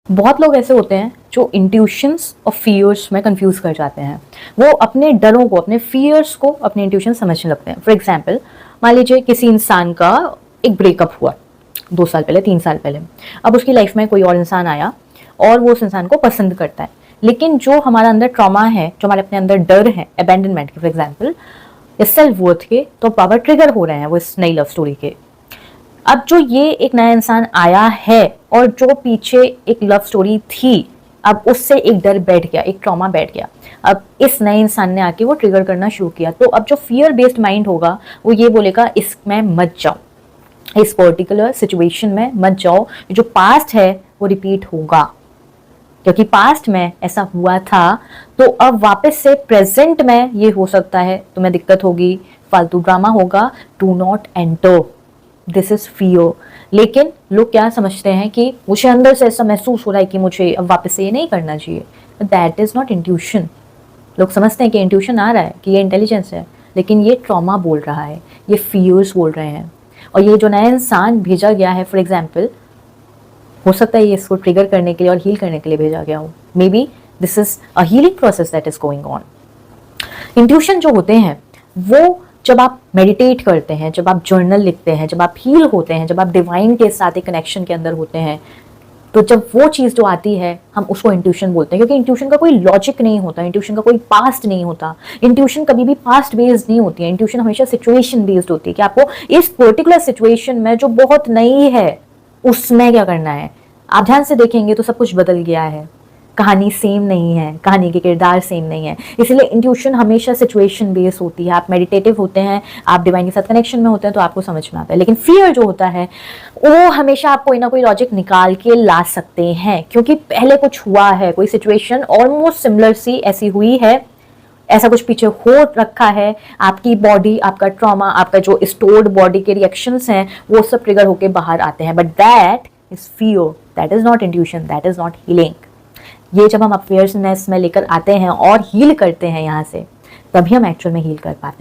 बहुत लोग ऐसे होते हैं जो इंट्यूशंस और फियर्स में कंफ्यूज कर जाते हैं। वो अपने डरों को, अपने फियर्स को अपने इंट्यूशन समझने लगते हैं। फॉर एग्जाम्पल, मान लीजिए किसी इंसान का एक ब्रेकअप हुआ 2 साल पहले, 3 साल पहले। अब उसकी लाइफ में कोई और इंसान आया और वो उस इंसान को पसंद करता है, लेकिन जो हमारा अंदर ट्रॉमा है, जो हमारे अपने अंदर डर है अबैंडनमेंट के फॉर एग्जाम्पल, या सेल्फ वर्थ के, तो पावर ट्रिगर हो रहे हैं वो इस नई लव स्टोरी के। अब जो ये एक नया इंसान आया है और जो पीछे एक लव स्टोरी थी, अब उससे एक डर बैठ गया, एक ट्रॉमा बैठ गया। अब इस नए इंसान ने आके वो ट्रिगर करना शुरू किया। तो अब जो फियर बेस्ड माइंड होगा वो ये बोलेगा इसमें मत जाओ, इस पर्टिकुलर सिचुएशन में मत जाओ, जो पास्ट है वो रिपीट होगा, क्योंकि पास्ट में ऐसा हुआ था। तो अब वापस से प्रेजेंट में ये हो सकता है, तुम्हें दिक्कत होगी, फालतू ड्रामा होगा, do not enter, this is fear. लेकिन लोग क्या समझते हैं कि मुझे अंदर से ऐसा महसूस हो रहा है कि मुझे अब वापस से ये नहीं करना चाहिए। That is not intuition. लोग समझते हैं कि इंट्यूशन आ रहा है, कि ये इंटेलिजेंस है, लेकिन ये ट्रॉमा बोल रहा है, ये फियर्स बोल रहे हैं। और ये जो नया इंसान भेजा गया है, फॉर एग्जाम्पल, हो सकता है ये इसको ट्रिगर करने के लिए और हील करने के लिए भेजा गया हो। May be this is a healing process that is going on. Intuition जो होते हैं वो जब आप मेडिटेट करते हैं, जब आप जर्नल लिखते हैं, जब आप हील होते हैं, जब आप डिवाइन के साथ एक कनेक्शन के अंदर होते हैं, तो जब वो चीज़ जो आती है हम उसको इंट्यूशन बोलते हैं। क्योंकि इंट्यूशन का कोई लॉजिक नहीं होता, इंट्यूशन का कोई पास्ट नहीं होता, इंट्यूशन कभी भी पास्ट बेस्ड नहीं होती है। इंट्यूशन हमेशा सिचुएशन बेस्ड होती है कि आपको इस पर्टिकुलर सिचुएशन में जो बहुत नई है उसमें क्या करना है। आप ध्यान से देखेंगे तो सब कुछ बदल गया है, कहानी सेम नहीं है, कहानी के किरदार सेम नहीं है। इसलिए इंट्यूशन हमेशा सिचुएशन बेस्ड होती है। आप मेडिटेटिव होते हैं, आप डिवाइन के साथ कनेक्शन में होते हैं, तो आपको समझ में आता है। लेकिन फियर जो होता है वो हमेशा आप कोई ना कोई लॉजिक निकाल के ला सकते हैं, क्योंकि पहले कुछ हुआ है, कोई सिचुएशन ऑलमोस्ट सिमिलर सी ऐसी हुई है, ऐसा कुछ पीछे हो रखा है। आपकी बॉडी, आपका ट्रॉमा, आपका जो स्टोर्ड बॉडी के रिएक्शंस हैं वो सब ट्रिगर होके बाहर आते हैं। But that is fear, that is not intuition, that is not healing. ये जब हम अवेयरनेस में लेकर आते हैं और हील करते हैं यहाँ से, तभी हम एक्चुअल में हील कर पाते हैं।